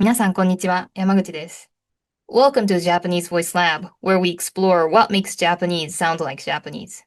皆さん、こんにちは。山口です。Welcome to Japanese Voice Lab, where we explore what makes Japanese sound like Japanese.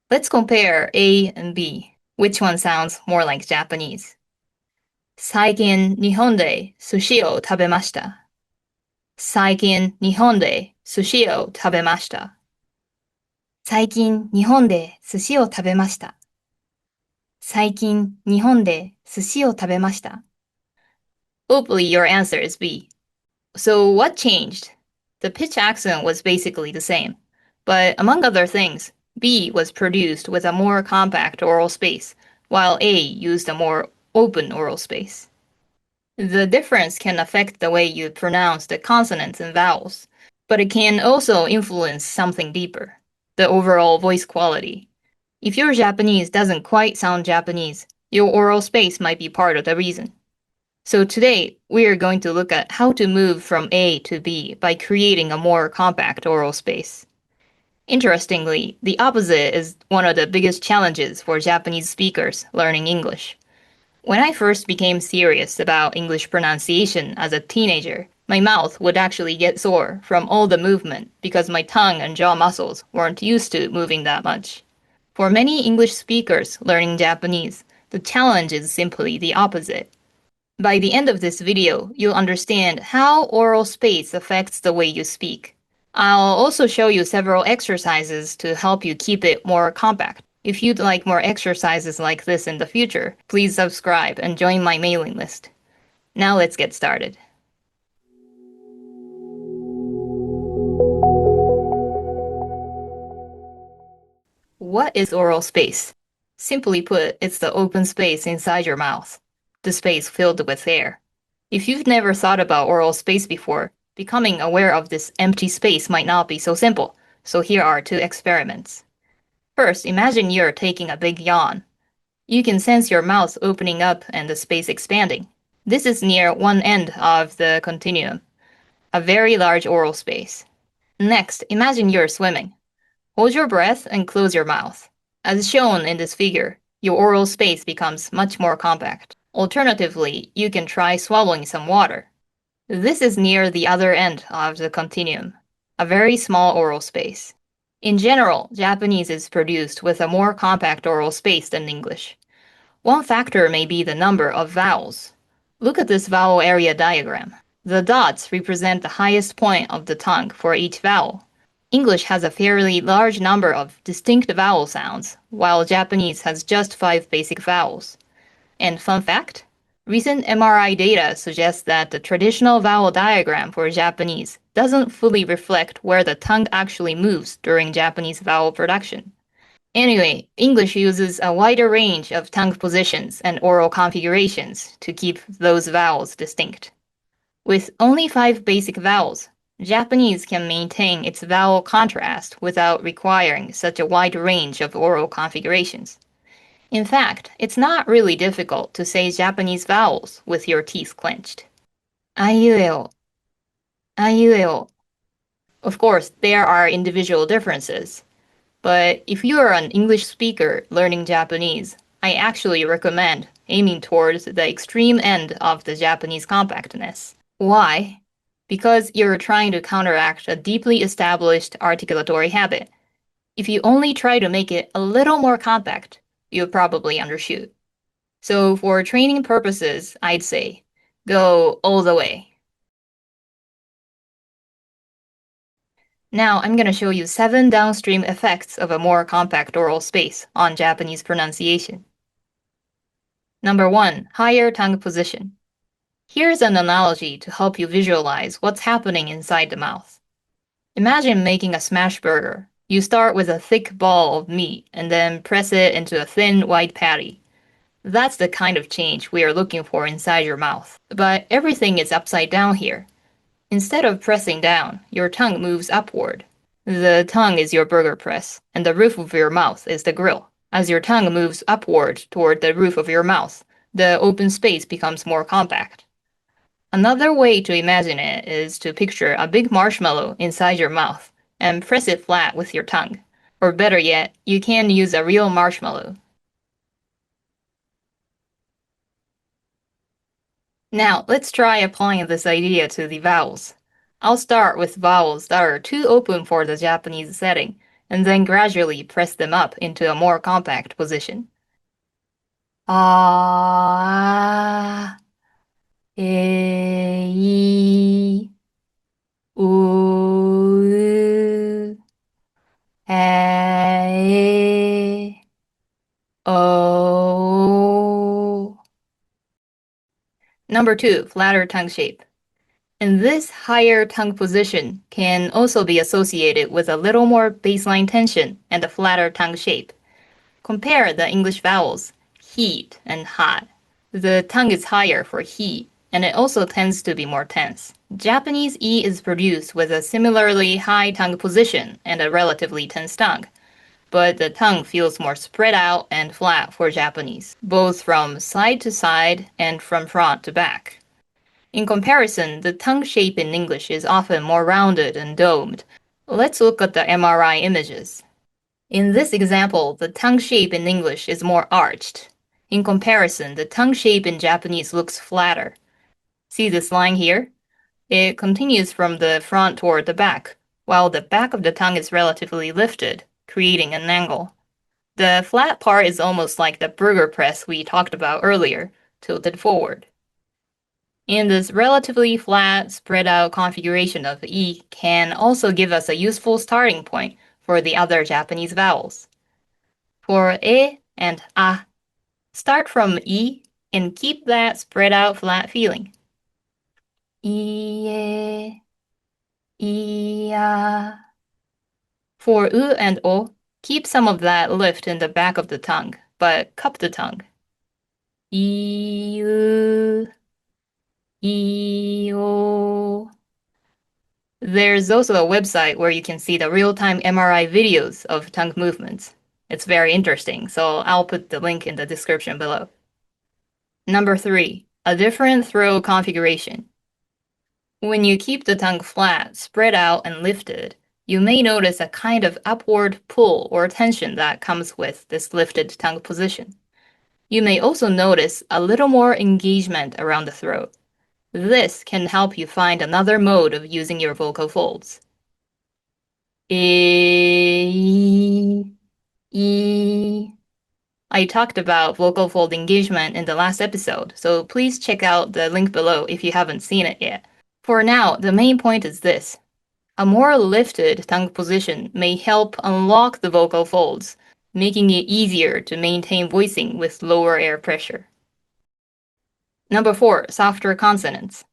Let's compare A and B. Which one sounds more like Japanese? 最近、日本で寿司を食べました。最近、日本で寿司を食べました。最近、日本で寿司を食べました。最近、日本で寿司を食べました。Hopefully your answer is B. So what changed? The pitch accent was basically the same, but among other things, B was produced with a more compact oral space, while A used a more open oral space. The difference can affect the way you pronounce the consonants and vowels, but it can also influence something deeper, the overall voice quality. If your Japanese doesn't quite sound Japanese, your oral space might be part of the reason. So today, we are going to look at how to move from A to B by creating a more compact oral space. Interestingly, the opposite is one of the biggest challenges for Japanese speakers learning English. When I first became serious about English pronunciation as a teenager, my mouth would actually get sore from all the movement because my tongue and jaw muscles weren't used to moving that much. For many English speakers learning Japanese, the challenge is simply the opposite. By the end of this video, you'll understand how oral space affects the way you speak. I'll also show you several exercises to help you keep it more compact. If you'd like more exercises like this in the future, please subscribe and join my mailing list. Now let's get started. What is oral space? Simply put, it's the open space inside your mouth, the space filled with air. If you've never thought about oral space before, becoming aware of this empty space might not be so simple, so here are two experiments. First, imagine you're taking a big yawn. You can sense your mouth opening up and the space expanding. This is near one end of the continuum, a very large oral space. Next, imagine you're swimming. Hold your breath and close your mouth. As shown in this figure, your oral space becomes much more compact. Alternatively, you can try swallowing some water. This is near the other end of the continuum, a very small oral space. In general, Japanese is produced with a more compact oral space than English. One factor may be the number of vowels. Look at this vowel area diagram. The dots represent the highest point of the tongue for each vowel. English has a fairly large number of distinct vowel sounds, while Japanese has just 5 basic vowels. And fun fact? Recent MRI data suggests that the traditional vowel diagram for Japanese doesn't fully reflect where the tongue actually moves during Japanese vowel production. Anyway, English uses a wider range of tongue positions and oral configurations to keep those vowels distinct. With only 5 basic vowels, Japanese can maintain its vowel contrast without requiring such a wide range of oral configurations. In fact, it's not really difficult to say Japanese vowels with your teeth clenched. I-U-E-O, I-U-E-O. Of course, there are individual differences, but if you are an English speaker learning Japanese, I actually recommend aiming towards the extreme end of the Japanese compactness. Why? Because you're trying to counteract a deeply established articulatory habit. If you only try to make it a little more compact, you'll probably undershoot. So for training purposes, I'd say, go all the way. Now I'm going to show you 7 downstream effects of a more compact oral space on Japanese pronunciation. Number 1, higher tongue position. Here's an analogy to help you visualize what's happening inside the mouth. Imagine making a smash burger. You start with a thick ball of meat and then press it into a thin white patty. That's the kind of change we are looking for inside your mouth. But everything is upside down here. Instead of pressing down, your tongue moves upward. The tongue is your burger press, and the roof of your mouth is the grill. As your tongue moves upward toward the roof of your mouth, the open space becomes more compact. Another way to imagine it is to picture a big marshmallow inside your mouth and press it flat with your tongue. Or better yet, you can use a real marshmallow. Now, let's try applying this idea to the vowels. I'll start with vowels that are too open for the Japanese setting, and then gradually press them up into a more compact position. Ah, e, I, u, e, o. Number 2, flatter tongue shape. And this higher tongue position can also be associated with a little more baseline tension and a flatter tongue shape. Compare the English vowels, heat and hot. The tongue is higher for heat, and it also tends to be more tense. Japanese E is produced with a similarly high tongue position and a relatively tense tongue, but the tongue feels more spread out and flat for Japanese, both from side to side and from front to back. In comparison, the tongue shape in English is often more rounded and domed. Let's look at the MRI images. In this example, the tongue shape in English is more arched. In comparison, the tongue shape in Japanese looks flatter. See this line here? It continues from the front toward the back, while the back of the tongue is relatively lifted, creating an angle. The flat part is almost like the burger press we talked about earlier, tilted forward. And this relatively flat, spread out configuration of E can also give us a useful starting point for the other Japanese vowels. For E and A, start from E and keep that spread out flat feeling. Ie, Ia. For U and O, keep some of that lift in the back of the tongue, but cup the tongue. Iu, Io. There's also a website where you can see the real-time MRI videos of tongue movements. It's very interesting, so I'll put the link in the description below. Number 3, a different throat configuration. When you keep the tongue flat, spread out, and lifted, you may notice a kind of upward pull or tension that comes with this lifted tongue position. You may also notice a little more engagement around the throat. This can help you find another mode of using your vocal folds. E, E. I talked about vocal fold engagement in the last episode, so please check out the link below if you haven't seen it yet. For now, the main point is this. A more lifted tongue position may help unlock the vocal folds, making it easier to maintain voicing with lower air pressure. Number 4, softer consonants.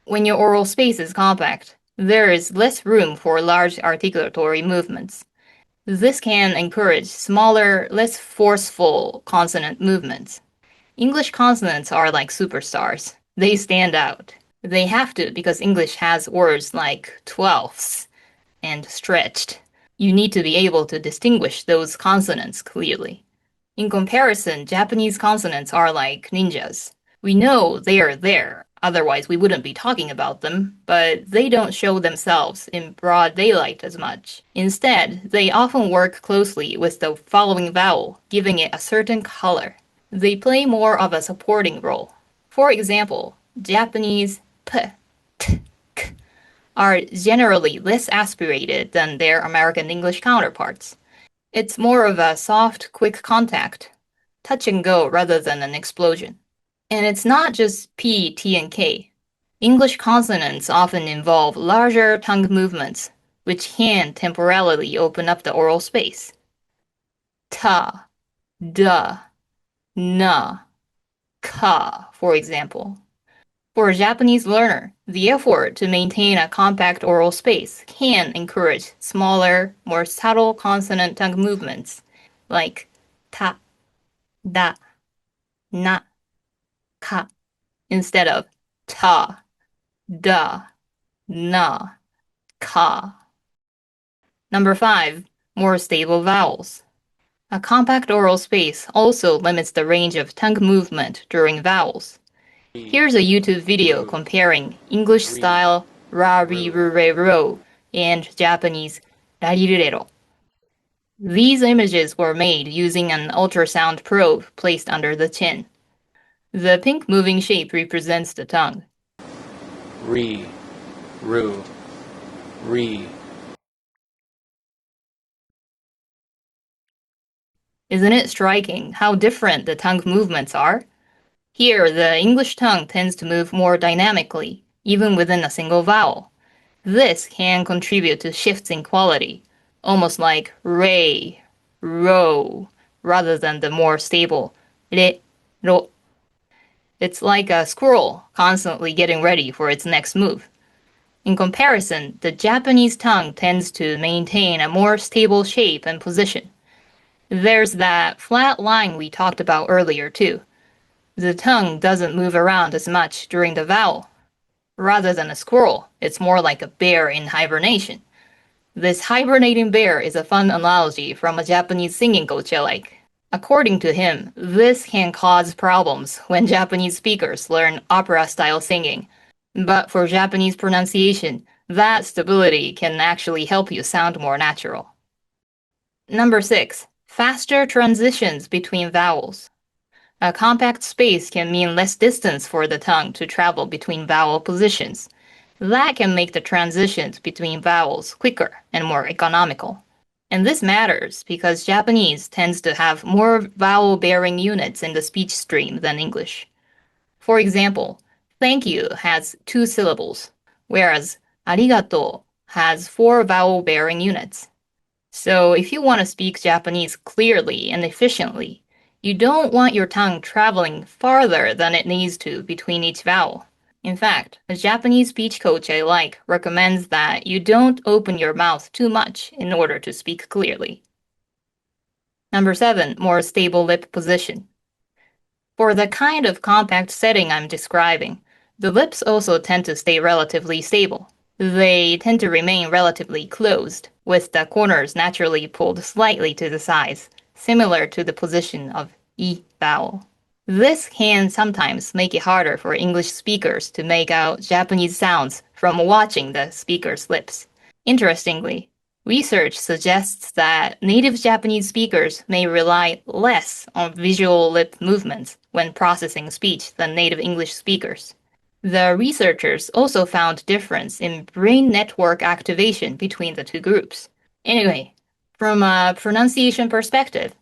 When your oral space is compact, there is less room for large articulatory movements. This can encourage smaller, less forceful consonant movements. English consonants are like superstars. They stand out. They have to because English has words like twelfths and stretched. You need to be able to distinguish those consonants clearly. In comparison, Japanese consonants are like ninjas. We know they are there, otherwise we wouldn't be talking about them, but they don't show themselves in broad daylight as much. Instead, they often work closely with the following vowel, giving it a certain color. They play more of a supporting role. For example, Japanese p, t, k are generally less aspirated than their American English counterparts. It's more of a soft, quick contact, touch and go rather than an explosion. And it's not just P, T, and K. English consonants often involve larger tongue movements, which can temporarily open up the oral space. Ta, da, na, ka, for example. For a Japanese learner, the effort to maintain a compact oral space can encourage smaller, more subtle consonant tongue movements like ta, da, na, ka, instead of ta, da, na, ka. Number 5, more stable vowels. A compact oral space also limits the range of tongue movement during vowels. Here's a YouTube video comparing English-style ra-ri-ru-re-ro and Japanese ra-ri-ru-re-ro. These images were made using an ultrasound probe placed under the chin. The pink moving shape represents the tongue. Ri, ru, ri. Isn't it striking how different the tongue movements are? Here, the English tongue tends to move more dynamically, even within a single vowel. This can contribute to shifts in quality, almost like ray, ro, rather than the more stable re, ro. It's like a squirrel constantly getting ready for its next move. In comparison, the Japanese tongue tends to maintain a more stable shape and position. There's that flat line we talked about earlier, too. The tongue doesn't move around as much during the vowel. Rather than a squirrel, it's more like a bear in hibernation. This hibernating bear is a fun analogy from a Japanese singing coach I like. According to him, this can cause problems when Japanese speakers learn opera-style singing. But for Japanese pronunciation, that stability can actually help you sound more natural. Number 6. Faster transitions between vowels. A compact space can mean less distance for the tongue to travel between vowel positions. That can make the transitions between vowels quicker and more economical. And this matters because Japanese tends to have more vowel-bearing units in the speech stream than English. For example, thank you has 2 syllables, whereas arigato has 4 vowel-bearing units. So if you want to speak Japanese clearly and efficiently, you don't want your tongue traveling farther than it needs to between each vowel. In fact, a Japanese speech coach I like recommends that you don't open your mouth too much in order to speak clearly. Number 7, more stable lip position. For the kind of compact setting I'm describing, the lips also tend to stay relatively stable. They tend to remain relatively closed, with the corners naturally pulled slightly to the sides, similar to the position of I-Vowel. This can sometimes make it harder for English speakers to make out Japanese sounds from watching the speaker's lips. Interestingly, research suggests that native Japanese speakers may rely less on visual lip movements when processing speech than native English speakers. The researchers also found difference in brain network activation between the two groups. Anyway, from a pronunciation perspective,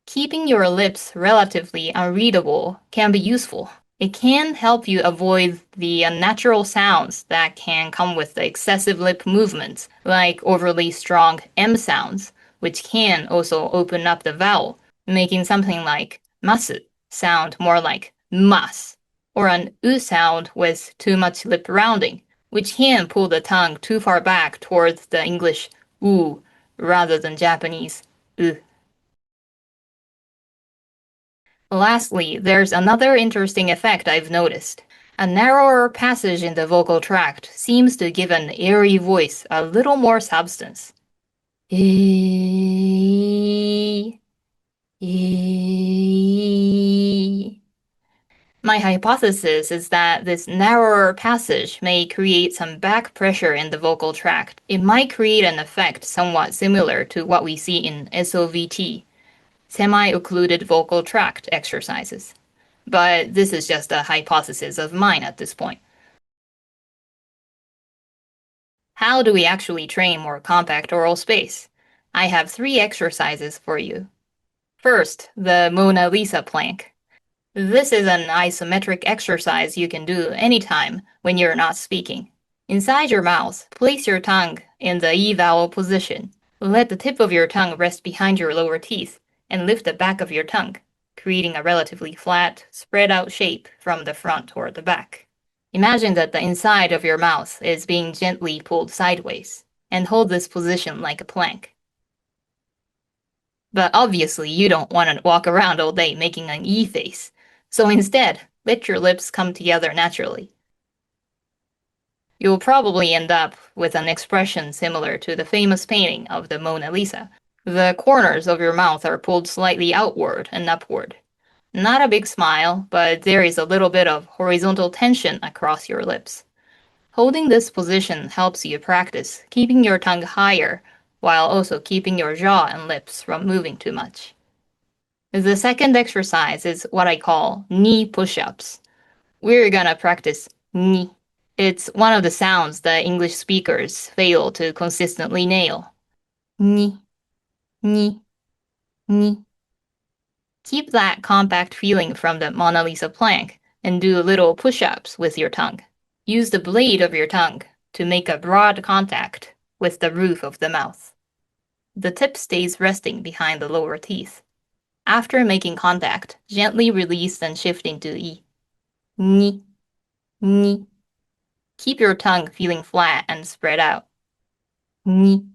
keeping your lips relatively unreadable can be useful. It can help you avoid the unnatural sounds that can come with the excessive lip movements, like overly strong M sounds, which can also open up the vowel, making something like masu sound more like mas, or an U sound with too much lip rounding, which can pull the tongue too far back towards the English U rather than Japanese U. Lastly, there's another interesting effect I've noticed. A narrower passage in the vocal tract seems to give an airy voice a little more substance. My hypothesis is that this narrower passage may create some back pressure in the vocal tract. It might create an effect somewhat similar to what we see in SOVT, semi-occluded vocal tract exercises. But this is just a hypothesis of mine at this point. How do we actually train more compact oral space? I have 3 exercises for you. First, the Mona Lisa plank. This is an isometric exercise you can do anytime when you're not speaking. Inside your mouth, place your tongue in the I-vowel position. Let the tip of your tongue rest behind your lower teeth and lift the back of your tongue, creating a relatively flat, spread out shape from the front toward the back. Imagine that the inside of your mouth is being gently pulled sideways, and hold this position like a plank. But obviously you don't want to walk around all day making an E face, so instead, let your lips come together naturally. You'll probably end up with an expression similar to the famous painting of the Mona Lisa. The corners of your mouth are pulled slightly outward and upward. Not a big smile, but there is a little bit of horizontal tension across your lips. Holding this position helps you practice keeping your tongue higher while also keeping your jaw and lips from moving too much. The second exercise is what I call knee push-ups. We're gonna practice ni. It's one of the sounds that English speakers fail to consistently nail. Ni, ni, ni. Keep that compact feeling from the Mona Lisa plank and do little push-ups with your tongue. Use the blade of your tongue to make a broad contact with the roof of the mouth. The tip stays resting behind the lower teeth. After making contact, gently release and shift into I. Ni, ni. Keep your tongue feeling flat and spread out. Ni.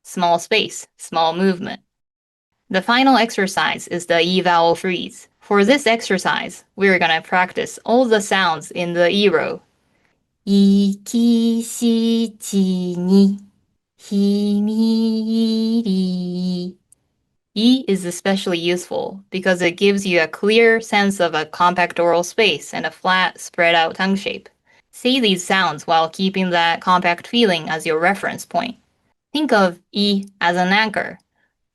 Small space, small movement. The final exercise is the I-Vowel freeze. For this exercise, we're gonna practice all the sounds in the I row. いきしちにひみり E is especially useful because it gives you a clear sense of a compact oral space and a flat, spread out tongue shape. Say these sounds while keeping that compact feeling as your reference point. Think of E as an anchor.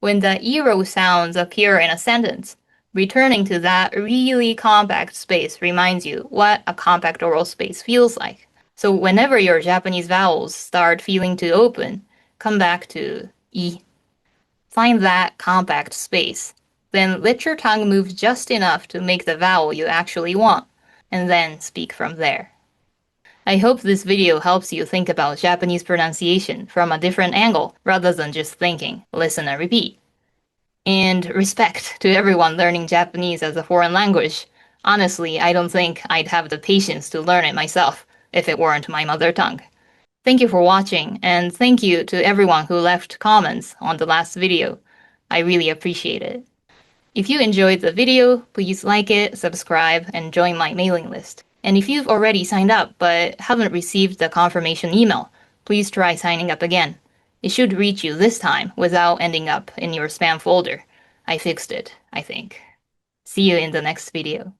When the E row sounds appear in a sentence, returning to that really compact space reminds you what a compact oral space feels like. So whenever your Japanese vowels start feeling too open, come back to E. Find that compact space. Then let your tongue move just enough to make the vowel you actually want, and then speak from there. I hope this video helps you think about Japanese pronunciation from a different angle rather than just thinking, listen and repeat. And respect to everyone learning Japanese as a foreign language. Honestly, I don't think I'd have the patience to learn it myself if it weren't my mother tongue. Thank you for watching, and thank you to everyone who left comments on the last video. I really appreciate it. If you enjoyed the video, please like it, subscribe, and join my mailing list. And if you've already signed up but haven't received the confirmation email, please try signing up again. It should reach you this time without ending up in your spam folder. I fixed it, I think. See you in the next video.